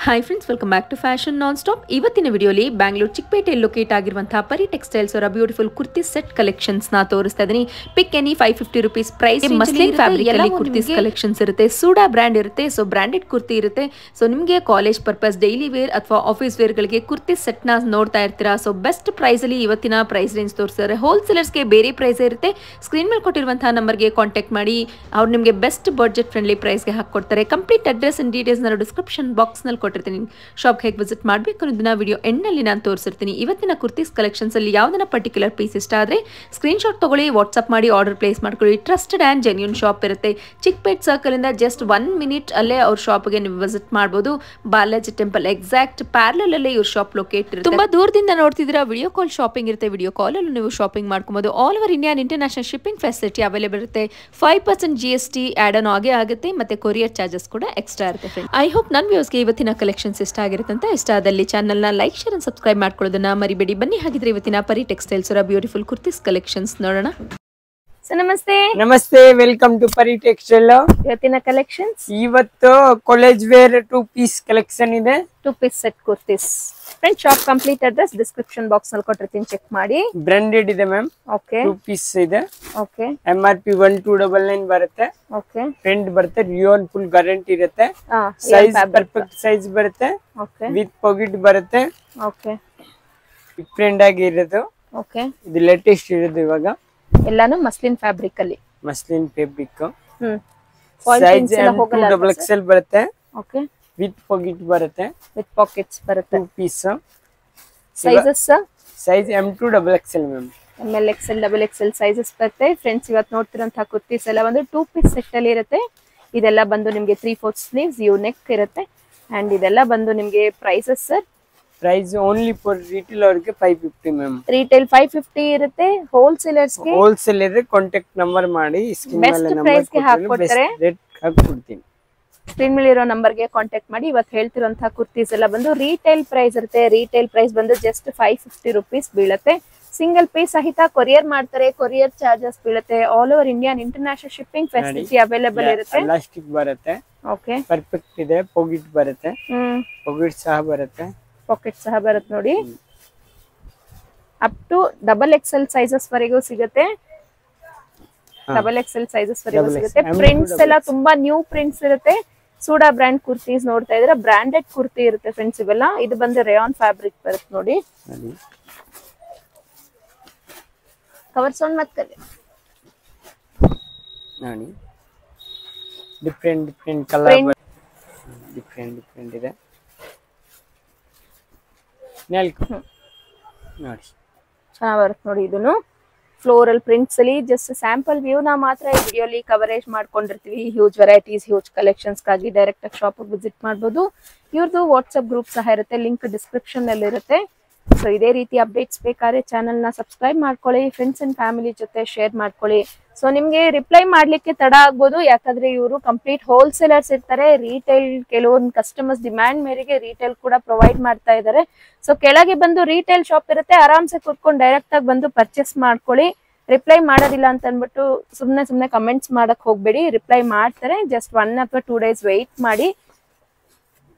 Hi friends, welcome back to fashion non stop. ಇವತ್ತಿನ ವಿಡಿಯೋಲಿ Bangalore ಚಿಕ್ಕಪೇಟೆಯಲ್ಲಿ locate ಆಗಿರುವಂತಹ ಪರಿ ಟೆಕ್ಸ್ಟೈಲ್ಸ್ ಅವರ ಬ್ಯೂಟಿಫುಲ್ ಕುರ್ತಿ ಸೆಟ್ ಕಲೆಕ್ಷನ್ಸ್ ನ ತೋರಿಸ್ತಾ ಇದೀನಿ. Pick any 550 rupees price. Muslin fabric ಅಲ್ಲಿ ಕುರ್ತೀಸ್ ಕಲೆಕ್ಷನ್ಸ್ ಇರುತ್ತೆ. ಸೂಡಾ ಬ್ರ್ಯಾಂಡ್ ಇರುತ್ತೆ. ಸೊ ಬ್ರಾಂಡೆಡ್ ಕುರ್ತಿ ಇರುತ್ತೆ. ಸೊ ನಿಮಗೆ ಕಾಲೇಜ್ ಪರ್ಪಸ್, ಡೈಲಿ ವೇರ್ ಅಥವಾ ಆಫೀಸ್ ವೇರ್ ಗಳಿಗೆ ಕುರ್ತಿ ಸೆಟ್ ನ ನೋಡ್ತಾ ಇರ್ತೀರಾ. ಸೊ ಬೆಸ್ಟ್ ಪ್ರೈಸ್ ಅಲ್ಲಿ ಇವತ್ತಿನ ಪ್ರೈಸ್ ರೇಂಜ್ ತೋರಿಸ್ತಾರೆ. ಹೋಲ್ಸೇಲರ್ಸ್ಗೆ ಬೇರೆ ಪ್ರೈಸ್ ಇರುತ್ತೆ. ಸ್ಕ್ರೀನ್ ಮೇಲೆ ಕೊಟ್ಟಿರುವಂತಹ ನಂಬರ್ಗೆ ಕಾಂಟ್ಯಾಕ್ಟ್ ಮಾಡಿ. ಅವ್ರು ನಿಮಗೆ ಬೆಸ್ಟ್ ಬಡ್ಜೆಟ್ ಫ್ರೆಂಡ್ಲಿ ಪ್ರೈಸ್ಗೆ ಹಾಕೊಡ್ತಾರೆ. ಕಂಪ್ಲೀಟ್ ಅಡ್ರೆಸ್ ಅಂಡ್ ಡೀಟೇಲ್ಸ್ ನಾನು ಡಿಸ್ಕ್ರಿಪ್ಷನ್ ಬಾಕ್ಸ್ ನಲ್ಲಿ ಕೊಟ್ಟಿರ್ತೀನಿ. ಶಾಪ್ ಹೇಗೆ ವಿಸಿಟ್ ಮಾಡಬೇಕು ಅನ್ನೋದನ್ನ ವಿಡಿಯೋ ಎಂಡ್ನಲ್ಲಿ ನಾನು ತೋರಿಸಿರ್ತೀನಿ. ಇವತ್ತಿನ ಕುರ್ತೀಸ್ ಕಲೆಕ್ಷನ್ಸ್ ಅಲ್ಲಿ ಯಾವ್ದನ್ನ ಪರ್ಟಿಕ್ಯುಲರ್ ಪೀಸ್ ಇಷ್ಟ ಆದ್ರೆ ಸ್ಕ್ರೀನ್ ಶಾಟ್ ತಗೊಳ್ಳಿ, ವಾಟ್ಸ್ಆಪ್ ಮಾಡಿ ಆರ್ಡರ್ ಪ್ಲೇಸ್ ಮಾಡ್ಕೊಳ್ಳಿ. ಟ್ರಸ್ಟೆಡ್ ಅಂಡ್ ಜೆನ್ಯೂನ್ ಶಾಪ್ ಇರುತ್ತೆ. ಚಿಕ್ಕಪೇಟ್ ಸರ್ಕಲ್ ಇಂದ ಜಸ್ಟ್ 1 ಮಿನಿಟ್ ಅಲ್ಲೇ ಅವ್ರ ಶಾಪ್ಗೆ ನೀವು ವಿಸಿಟ್ ಮಾಡಬಹುದು. ಬಾಲಾಜಿ ಟೆಂಪಲ್ ಎಕ್ಸಾಕ್ಟ್ ಪ್ಯಾರಲಲ್ ಅಲ್ಲೇ ಇವ್ರ ಶಾಪ್ ಲೊಕೇಟ್ ಇರುತ್ತೆ. ತುಂಬಾ ದೂರದಿಂದ ನೋಡ್ತಿದ್ದೀರಾ, ವಿಡಿಯೋ ಕಾಲ್ ಶಾಪಿಂಗ್ ಇರುತ್ತೆ. ವಿಡಿಯೋ ಕಾಲ್ ಅಲ್ಲೂ ನೀವು ಶಾಪಿಂಗ್ ಮಾಡ್ಕೊಬಹುದು. All over India international shipping facility available ಇರುತ್ತೆ. 5% GST ಆಡ್ ಆನ್ ಆಗೇ ಆಗುತ್ತೆ. ಮತ್ತೆ ಕೊರಿಯರ್ ಚಾರ್ಜಸ್ ಕೂಡ ಎಕ್ಸ್ಟ್ರಾ ಇರುತ್ತೆ. ಐ ಹೋಪ್ ನನ್ನ ವ್ಯೂಸ್ಗೆ ಇವತ್ತಿನ ಕಲೆಕ್ಷನ್ಸ್ ಇಷ್ಟ ಆಗಿರುತ್ತೆ. ಇಷ್ಟ ಆದಲ್ಲಿ ಚಾನಲ್ನ ಲೈಕ್, ಶೇರ್ ಅಂಡ್ ಸಬ್ಸ್ಕ್ರೈಬ್ ಮಾಡ್ಕೊಳ್ಳೋದನ್ನ ಮರಿಬೇಡಿ. ಬನ್ನಿ ಹಾಗಿದ್ರೆ ಇವತ್ತಿನ ಪರಿ ಟೆಕ್ಸ್ಟೈಲ್ಸ್ ಅವರ ಬ್ಯೂಟಿಫುಲ್ ಕುರ್ತೀಸ್ ಕಲೆಕ್ಷನ್ಸ್ ನೋಡೋಣ. ನಮಸ್ತೆ. ನಮಸ್ತೆ, ವೆಲ್ಕಮ್ ಟು ಪರಿ ಟೆಕ್ಸ್ಟೈಲ್. ಇವತ್ತಿನ ಕಲೆಕ್ಷನ್ಸ್, ಇವತ್ತು ಕಾಲೇಜ್ ವೇರ್ 2 ಪೀಸ್ ಕಲೆಕ್ಷನ್ ಇದೆ. 2 piece set kurtis. Friend shop complete address description box ನಲ್ಲಿ ಕೊಟ್ಟಿರ್ತೀನಿ, ಚೆಕ್ ಮಾಡಿ. ಬ್ರಾಂಡೆಡ್ ಇದೆ ಮ್ಯಾಮ್. ಓಕೆ, 2 ಪೀಸ್ ಇದೆ. ಓಕೆ, MRP 1299 ಬರುತ್ತೆ. ಓಕೆ, ಪ್ರಿಂಟ್ ಬರುತ್ತೆ, ರಿಯೋನ್ ಫುಲ್ ಗ್ಯಾರಂಟಿ ಇರುತ್ತೆ. ಸೈಜ್ ಪರ್ಫೆಕ್ಟ್ ಸೈಜ್ ಬರುತ್ತೆ. ಓಕೆ, ವಿತ್ ಪಾಕೆಟ್ ಬರುತ್ತೆ. ಓಕೆ, ಪ್ರಿಂಟ್ ಆಗಿ ಇರೋದು. ಓಕೆ, ಇದು ಲೇಟೆಸ್ಟ್ ಇರೋದು ಇವಾಗ. ಎಲ್ಲಾನು ಮಸ್ಲಿನ್ ಫ್ಯಾಬ್ರಿಕ್ ಅಲ್ಲಿ. Muslin fabric. ಸೈಜ್ XXL ಬರುತ್ತೆ. ಓಕೆ, ವಿತ್ ಪಾಕೆಟ್ ಬರುತ್ತೆ. ವಿತ್ ಪಾಕೆಟ್ಸ್ ಬರುತ್ತೆ. 2 piece. Sizes size M2 XXL ma'am. ML XL XXL sizes ಬರುತ್ತೆ. ಫ್ರೆಂಡ್ಸ್ ಇವತ್ತು ನೋಡ್ತಿರೋಂತಹ ಕುರ್ತೀಸ್ ಎಲ್ಲ ಒಂದು 2 ಪೀಸ್ ಸೆಟ್ ಅಲ್ಲಿ ಇರುತ್ತೆ. ಇದೆಲ್ಲ ಬಂದು ನಿಮಗೆ 3/4 ಸ್ಲೀವ್ಸ್, ಯು ನೆಕ್ ಇರುತ್ತೆ. ಅಂಡ್ ಇದೆಲ್ಲ ಬಂದು ನಿಮಗೆ prices sir, price only for retail ಅವರಿಗೆ 550 ಮ್ಯಾಮ್. ರಿಟೇಲ್ 550 ಇರುತ್ತೆ. ಹೋಲ್ಸೇಲರ್ಸ್ ಗೆ ಹೋಲ್ಸೇಲರ್ ಕಾಂಟ್ಯಾಕ್ಟ್ ನಂಬರ್ ಮಾಡಿ ಸ್ಕ್ರೀನ್ ಮೇಲೆ ಪ್ರೈಸ್ ಗೆ ಹಾಕೊಡ್ತಾರೆ. ರೇಟ್ ಹಾಕೊಡ್ತೀನಿ. ಸ್ಕ್ರೀನ್ ಮೇಲೆ ಇರೋ ನಂಬರ್ ಗೆ ಕಾಂಟ್ಯಾಕ್ಟ್ ಮಾಡಿ. ಇವತ್ತು ಹೇಳ್ತಿರೋಂತಹ ಕುರ್ತೀಸ್ ಎಲ್ಲ ಬಂದು ರಿಟೇಲ್ ಪ್ರೈಸ್ ಇರುತ್ತೆ. ರಿಟೇಲ್ ಪ್ರೈಸ್ ಬಂದು ಜಸ್ಟ್ 550 ರೂಪೀಸ್ ಬೀಳುತ್ತೆ. ಸಿಂಗಲ್ ಪೀಸ್ ಸಹಿತ ಕೊರಿಯರ್ ಮಾಡ್ತಾರೆ. ಕೊರಿಯರ್ ಚಾರ್ಜಸ್ ಬೀಳುತ್ತೆ. All over India international shipping facility available ಇರುತ್ತೆ. ಎಲಾಸ್ಟಿಕ್ ಬರುತ್ತೆ. ಓಕೆ, ಪರ್ಫೆಕ್ಟ್ ಇದೆ. ಪಾಕೆಟ್ ಬರುತ್ತೆ. ಪಾಕೆಟ್ ಸಹ ಬರುತ್ತೆ. ಪಾಕೆಟ್ ಸಹ ಬರುತ್ತೆ ನೋಡಿ. ಅಪ್ ಟು XXL ಸೈಜಸ್ ವರೆಗೂ ಸಿಗುತ್ತೆ. XXL ಸೈಜಸ್ ವರೆಗೂ ಸಿಗುತ್ತೆ. ಪ್ರಿಂಟ್ಸ್ ಎಲ್ಲ ತುಂಬಾ ನ್ಯೂ ಪ್ರಿಂಟ್ಸ್ ಇರುತ್ತೆ. ಸೂಡಾ ಬ್ರ್ಯಾಂಡ್ ಕುರ್ತೀಸ್ ನೋಡ್ತಾ ಇದ್ರೆ ಬ್ರಾಂಡೆಡ್ ಕುರ್ತಿ ಇರುತ್ತೆ ಫ್ರೆಂಡ್ಸ್ ಇವೆಲ್ಲ. ಇದು ಬಂದು ರೇಯಾನ್ ಫ್ಯಾಬ್ರಿಕ್ ಬರುತ್ತೆ ನೋಡಿ. ಕವರ್ ಸೌಂಡ್ ಮತ್ತೆ ನೋಡಿ. ಡಿಫರೆಂಟ್ ಕಲರ್, ಡಿಫರೆಂಟ್ ಇದೆ. ನೋಡಿ ಚೆನ್ನಾಗಿ ಬರುತ್ತೆ ನೋಡಿ. ಇದನ್ನು ಫ್ಲೋರಲ್ ಪ್ರಿಂಟ್ಸ್ ಅಲ್ಲಿ ಜಸ್ಟ್ ಸ್ಯಾಂಪಲ್ ವ್ಯೂ ನ ಮಾತ್ರ ಈ ವಿಡಿಯೋಲಿ ಕವರೇಜ್ ಮಾಡ್ಕೊಂಡಿರ್ತೀವಿ. ಹ್ಯೂಜ್ ವೆರೈಟೀಸ್, ಹ್ಯೂಜ್ ಕಲೆಕ್ಷನ್ಸ್ ಗಾಗಿ ಡೈರೆಕ್ಟ್ ಆಗಿ ಶಾಪ್ ವಿಸಿಟ್ ಮಾಡಬಹುದು. ಇವ್ರದ್ದು ವಾಟ್ಸ್ಆಪ್ ಗ್ರೂಪ್ ಸಹ ಇರುತ್ತೆ, ಲಿಂಕ್ ಡಿಸ್ಕ್ರಿಪ್ಷನ್ ನಲ್ಲಿ ಇರುತ್ತೆ. ಸೊ ಇದೇ ರೀತಿ ಅಪ್ಡೇಟ್ಸ್ ಬೇಕಾದ್ರೆ ಚಾನಲ್ ನ ಸಬ್ಸ್ಕ್ರೈಬ್ ಮಾಡ್ಕೊಳ್ಳಿ. ಫ್ರೆಂಡ್ಸ್ ಅಂಡ್ ಫ್ಯಾಮಿಲಿ ಜೊತೆ ಶೇರ್ ಮಾಡ್ಕೊಳ್ಳಿ. ಸೊ ನಿಮ್ಗೆ ರಿಪ್ಲೈ ಮಾಡ್ಲಿಕ್ಕೆ ತಡ ಆಗ್ಬೋದು, ಯಾಕಂದ್ರೆ ಇವರು ಕಂಪ್ಲೀಟ್ ಹೋಲ್ಸೇಲರ್ಸ್ ಇರ್ತಾರೆ. ರಿಟೇಲ್ ಕೆಲವೊಂದು ಕಸ್ಟಮರ್ಸ್ ಡಿಮ್ಯಾಂಡ್ ಮೇರೆಗೆ ರಿಟೇಲ್ ಕೂಡ ಪ್ರೊವೈಡ್ ಮಾಡ್ತಾ ಇದ್ದಾರೆ. ಸೊ ಕೆಳಗೆ ಬಂದು ರಿಟೇಲ್ ಶಾಪ್ ಇರುತ್ತೆ, ಆರಾಮ್ಸೆ ಕೂತ್ಕೊಂಡು ಡೈರೆಕ್ಟ್ ಆಗಿ ಬಂದು ಪರ್ಚೇಸ್ ಮಾಡ್ಕೊಳ್ಳಿ. ರಿಪ್ಲೈ ಮಾಡೋದಿಲ್ಲ ಅಂತ ಅಂದ್ಬಿಟ್ಟು ಸುಮ್ನೆ ಕಮೆಂಟ್ಸ್ ಮಾಡಕ್ ಹೋಗ್ಬೇಡಿ. ರಿಪ್ಲೈ ಮಾಡ್ತಾರೆ. ಜಸ್ಟ್ 1 ಅಥವಾ 2 ಡೇಸ್ ವೆಯ್ಟ್ ಮಾಡಿ.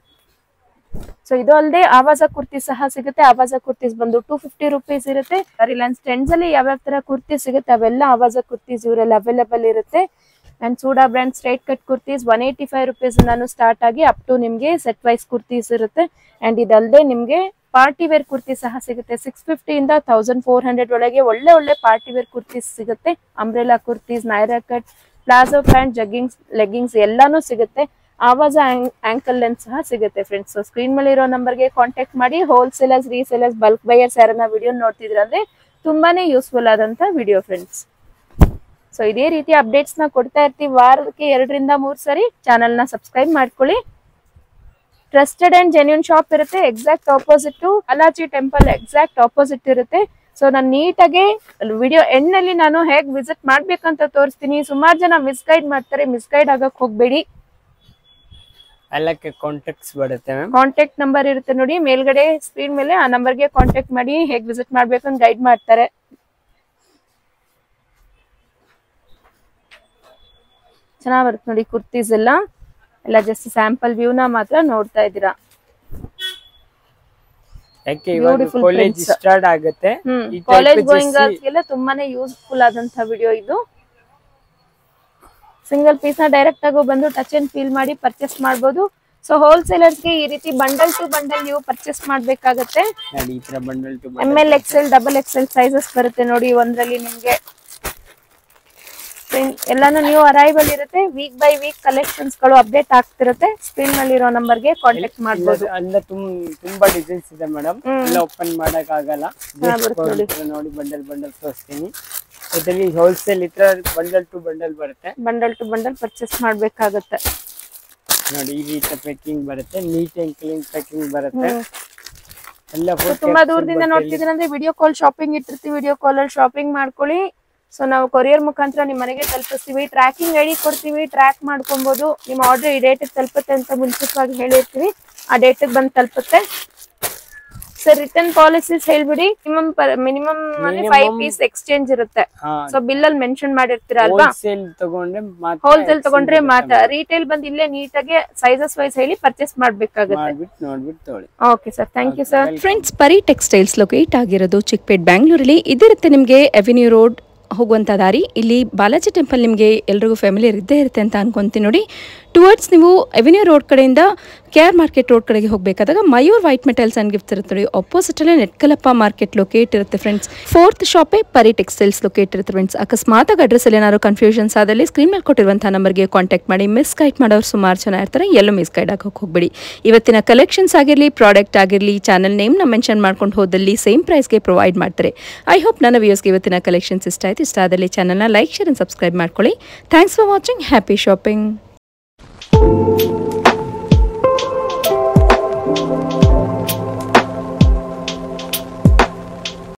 ಸೊ ಇದು ಅಲ್ಲದೆ ಆವಾಜ ಕುರ್ತಿ ಸಹ ಸಿಗುತ್ತೆ. ಆವಾಜ ಕುರ್ತೀಸ್ ಬಂದು 250 ರೂಪೀಸ್ ಇರುತ್ತೆ. ರಿಲಯನ್ಸ್ ಟ್ರೆಂಡ್ಸ್ ಅಲ್ಲಿ ಯಾವ್ಯಾವ ತರ ಕುರ್ತಿ ಸಿಗುತ್ತೆ ಅವೆಲ್ಲ ಆವಾಜ ಕುರ್ತೀಸ್ ಇವರಲ್ಲಿ ಅವೈಲೇಬಲ್ ಇರುತ್ತೆ. And Sooda brand straight cut kurtis 185 rupees ನಾನು ಸ್ಟಾರ್ಟ್ ಆಗಿ ಅಪ್ ಟು ನಿಮ್ಗೆ ಸೆಟ್ ವೈಸ್ ಕುರ್ತೀಸ್ ಇರುತ್ತೆ. ಅಂಡ್ ಇದಲ್ಲದೆ ನಿಮ್ಗೆ ಪಾರ್ಟಿ ವೇರ್ ಕುರ್ತಿ ಸಹ ಸಿಗುತ್ತೆ. 650 ಇಂದ 1400 ಒಳಗೆ ಒಳ್ಳೆ ಪಾರ್ಟಿ ವೇರ್ ಕುರ್ತೀಸ್ ಸಿಗುತ್ತೆ. Umbrella kurtis, Naira cut, palazzo pant, jeggings, leggings ಎಲ್ಲಾನು ಸಿಗುತ್ತೆ. ಆವಾಜ ಆಂಕಲ್ ಲೆಂತ್ ಸಹ ಸಿಗುತ್ತೆ ಫ್ರೆಂಡ್ಸ್. ಸೊ ಸ್ಕ್ರೀನ್ ಮೇಲೆ ಇರೋ ನಂಬರ್ಗೆ ಕಾಂಟ್ಯಾಕ್ಟ್ ಮಾಡಿ. ಹೋಲ್ಸೇಲರ್ಸ್, ರೀಸೇಲರ್ಸ್, ಬಲ್ಕ್ ಬೈಯರ್ಸ್ ಯಾರನ್ನ ವಿಡಿಯೋ ನೋಡ್ತಿದ್ರ ಅಂದ್ರೆ ತುಂಬಾನೇ ಯೂಸ್ಫುಲ್ ಆದಂತ ವಿಡಿಯೋ ಫ್ರೆಂಡ್ಸ್. ಸೊ ಇದೇ ರೀತಿ ಅಪ್ಡೇಟ್ಸ್ ನ ಕೊಡ್ತಾ ಇರ್ತೀವಿ. ವಾರಕ್ಕೆ 2 ರಿಂದ 3 ಸರಿ ಚಾನಲ್ ನ ಸಬ್ಸ್ಕ್ರೈಬ್ ಮಾಡ್ಕೊಳ್ಳಿ. ಟ್ರಸ್ಟೆಡ್ ಅಂಡ್ ಜೆನ್ಯೂನ್ ಶಾಪ್ ಇರುತ್ತೆ. Exact opposite to Balaji temple exact opposite ಇರುತ್ತೆ. ಸೊ ನಾನು ನೀಟಾಗಿ ವಿಡಿಯೋ ಎಂಡ್ ನಲ್ಲಿ ನಾನು ಹೇಗ್ ವಿಸಿಟ್ ಮಾಡ್ಬೇಕಂತ ತೋರಿಸ್ತೀನಿ. ಸುಮಾರು ಜನ ಮಿಸ್ಗೈಡ್ ಮಾಡ್ತಾರೆ, ಮಿಸ್ಗೈಡ್ ಆಗಕ್ ಹೋಗ್ಬೇಡಿ. ಎಲ್ಲಕ್ಕೆ ಕಾಂಟ್ಯಾಕ್ಟ್ಸ್ ಬರುತ್ತೆ ಮ್ಯಾಮ್. ಕಾಂಟ್ಯಾಕ್ಟ್ ನಂಬರ್ ಇರುತ್ತೆ ನೋಡಿ ಮೇಲ್ಗಡೆ ಸ್ಕ್ರೀನ್ ಮೇಲೆ. ಆ ನಂಬರ್ಗೆ ಕಾಂಟ್ಯಾಕ್ಟ್ ಮಾಡಿ ಹೇಗ್ ವಿಸಿಟ್ ಮಾಡ್ಬೇಕು ಅಂತ ಗೈಡ್ ಮಾಡ್ತಾರೆ. ಚೆನ್ನಾಗಿ ಬರುತ್ತೆ ನೋಡಿ ಕುರ್ತೀಸ್ ಎಲ್ಲ. ಜಸ್ಟ್ ಸ್ಯಾಂಪಲ್ ವ್ಯೂನ ಮಾತ್ರ ನೋಡ್ತಾ ಇದ್ದೀರಾ. ಯಾಕೆ ಇವಾಗ ಕಾಲೇಜ್ ಸ್ಟಾರ್ಟ್ ಆಗುತ್ತೆ, ಕಾಲೇಜ್ ಗೋಯಿಂಗರ್ಸ್ಗೆಲ್ಲ ತುಂಬಾನೇ ಯೂಸ್ಫುಲ್ ಆದಂತ ವಿಡಿಯೋ ಇದು. ಸಿಂಗಲ್ ಪೀಸ್ ನ ಡೈರೆಕ್ಟ್ ಆಗಿ ಬಂದು ಟಚ್ ಅಂಡ್ ಫೀಲ್ ಮಾಡಿ ಪರ್ಚೇಸ್ ಮಾಡಬಹುದು. ಸೊ ಹೋಲ್ಸೇಲರ್ಸ್ ಗೆ ಈ ರೀತಿ ಬಂಡಲ್ ಟು ಬಂಡಲ್ ನೀವು ಪರ್ಚೇಸ್ ಮಾಡ್ಬೇಕಾಗತ್ತೆ. ML XL XXL ಸೈಜಸ್ ಬರುತ್ತೆ ನೋಡಿ. ಒಂದ್ರಲ್ಲಿ ನಿಮ್ಗೆ ಎಲ್ಲಾನು ನ್ಯೂ ಅರೈವಲ್ ಇರುತ್ತೆ. ವೀಕ್ ಬೈ ವೀಕ್ ಕಲೆಕ್ಷನ್ಸ್ ಗಳು ಅಪ್ಡೇಟ್ ಆಗ್ತಿರುತ್ತೆ. ಸ್ಕ್ರೀನ್ ನಲ್ಲಿ ಇರೋ ನಂಬರ್ ಗೆ ಕಾಂಟ್ಯಾಕ್ಟ್ ಮಾಡಬಹುದು. ಅಲ್ಲ ತುಂಬಾ ಡಿಸೈನ್ಸ್ ಇದೆ ಮೇಡಮ್, ಎಲ್ಲ ಓಪನ್ ಮಾಡಕ್ ಆಗಲ್ಲ. ನೋಡಿ ಬಂಡಲ್ ಬಂಡಲ್ ತೋರಿಸ್ತೀನಿ. ಇದರಲ್ಲಿ ಹೋಲ್ಸೇಲ್ ಇತ್ರ ಬಂಡಲ್ ಟು ಬಂಡಲ್ ಬರುತ್ತೆ. ಬಂಡಲ್ ಟು ಬಂಡಲ್ ಪರ್ಚೇಸ್ ಮಾಡ್ಬೇಕಾಗುತ್ತೆ ನೋಡಿ. ಈ ರೀತಿ ಪ್ಯಾಕಿಂಗ್ ಬರುತ್ತೆ, ನೀಟ್ ಅಂಡ್ ಕ್ಲೀನ್ ಪ್ಯಾಕಿಂಗ್ ಬರುತ್ತೆ. ಎಲ್ಲ ತುಂಬಾ ದೂರದಿಂದ ನೋಡ್ತಿದ್ರೆ ಅಂದ್ರೆ ವಿಡಿಯೋ ಕಾಲ್ ಶಾಪಿಂಗ್ ಇಟ್ಟಿರ್ತೀವಿ, ವಿಡಿಯೋ ಕಾಲ್ ಅಲ್ಲಿ ಶಾಪಿಂಗ್ ಮಾಡ್ಕೊಳ್ಳಿ. ಸೊ ನಾವು ಕೊರಿಯರ್ ಮುಖಾಂತರ ನಿಮ್ಮ ಮನೆಗೆ ತಲುಪಿಸ್ತೀವಿ. ಟ್ರ್ಯಾಕಿಂಗ್ ಐಡಿ ಕೊಡ್ತೀವಿ, ಟ್ರ್ಯಾಕ್ ಮಾಡ್ಕೊಬಹುದು. ನಿಮ್ಮ ಆರ್ಡರ್ ಈ ಡೇಟ್ ತಲುಪುತ್ತೆ ಅಂತ ಮುಂಚಿತವಾಗಿ ಹೇಳಿರ್ತೀವಿ, ಆ ಡೇಟ್ ಬಂದು ತಲುಪುತ್ತೆ. ಸರ್ ರಿಟರ್ನ್ ಪಾಲಿಸೀಸ್ ಹೇಳ್ಬಿಡಿ. ಮಿನಿಮಮ್ 5 ಪೀಸ್ ಎಕ್ಸ್ಚೇಂಜ್ ಇರುತ್ತೆ. ಸೊ ಬಿಲ್ ಅಲ್ಲಿ ಮೆನ್ಷನ್ ಮಾಡಿರ್ತೀರಾ ಅಲ್ವಾ. ಹೋಲ್ಸೇಲ್ ತಗೊಂಡ್ರೆ ಮಾತ್ರ. ರಿಟೇಲ್ ಬಂದು ಇಲ್ಲೇ ನೀಟಾಗಿ ಸೈಜಸ್ ವೈಸ್ ಹೇಳಿ ಪರ್ಚೇಸ್ ಮಾಡ್ಬೇಕಾಗುತ್ತೆ. Okay sir, thank you sir. Friends, Pari textiles locate ಆಗಿರೋದು ಚಿಕ್ಕಪೇಟ್ ಬ್ಯಾಂಗ್ಳೂರಲ್ಲಿ. ಇದಿರುತ್ತೆ ನಿಮಗೆ ಅವೆನ್ಯೂ ರೋಡ್ ಹೋಗುವಂಥ ದಾರಿ. ಇಲ್ಲಿ ಬಾಲಾಜಿ ಟೆಂಪಲ್ ನಿಮಗೆ ಎಲ್ರಿಗೂ ಫ್ಯಾಮಿಲಿಯರ್ ಇದ್ದೇ ಇರುತ್ತೆ ಅಂತ ಅನ್ಕೊಂತೀನಿ ನೋಡಿ. ಟುವರ್ಡ್ಸ್ ನೀವು ಅವೆನ್ಯೂ ರೋಡ್ ಕಡೆಯಿಂದ KR ಮಾರ್ಕೆಟ್ ರೋಡ್ ಕಡೆಗೆ ಹೋಗಬೇಕಾದಾಗ Mayur white metals and gifts ಇರುತ್ತೆ ನೋಡಿ. ಅಪೋಸಿಟಲ್ಲೇ ನೆಟ್ಕಲಪ್ಪ ಮಾರ್ಕೆಟ್ ಲೊಕೇಟ್ ಇರುತ್ತೆ ಫ್ರೆಂಡ್ಸ್. 4th ಶಾಪೇ ಪರಿ ಟೆಕ್ಸ್ಟೈಲ್ಸ್ ಲೊಕೇಟ್ ಇರುತ್ತೆ ಫ್ರೆಂಡ್ಸ್. ಅಕಸ್ಮಾತ್ ಅಡ್ರೆಸ್ಸಲ್ಲಿ ಏನಾದ್ರು ಕನ್ಫ್ಯೂಷನ್ಸ್ ಆದಲ್ಲಿ ಸ್ಕ್ರೀನ್ ಮೇಲೆ ಕೊಟ್ಟಿರುವಂಥ ನಂಬರ್ಗೆ ಕಾಂಟ್ಯಾಕ್ಟ್ ಮಾಡಿ. ಮಿಸ್ ಗೈಡ್ ಮಾಡೋರು ಸುಮಾರು ಜನ ಇರ್ತಾರೆ, ಎಲ್ಲೂ ಮಿಸ್ ಗೈಡ್ ಆಗೋಕೆ ಹೋಗಬೇಡಿ. ಇವತ್ತಿನ ಕಲೆಕ್ಷನ್ಸ್ ಆಗಿರಲಿ, ಪ್ರಾಡಕ್ಟ್ ಆಗಿರಲಿ, ಚಾನಲ್ ನೇಮ್ನ ಮೆನ್ಷನ್ ಮಾಡ್ಕೊಂಡು ಹೋದಲ್ಲಿ ಸೇಮ್ ಪ್ರೈಸ್ಗೆ ಪ್ರೊವೈಡ್ ಮಾಡ್ತಾರೆ. ಐ ಹೋಪ್ ನನ್ನ ವ್ಯೂಸ್ಗೆ ಇವತ್ತಿನ ಕಲೆಕ್ಷನ್ಸ್ ಇಷ್ಟ ಆಯಿತು. ಇಷ್ಟ ಆದಲ್ಲಿ ಚಾನಲ್ನ ಲೈಕ್, ಶೇರ್ ಆ್ಯಂಡ್ ಸಬ್ಸ್ಕ್ರೈಬ್ ಮಾಡ್ಕೊಳ್ಳಿ. Thanks for watching. Happy shopping.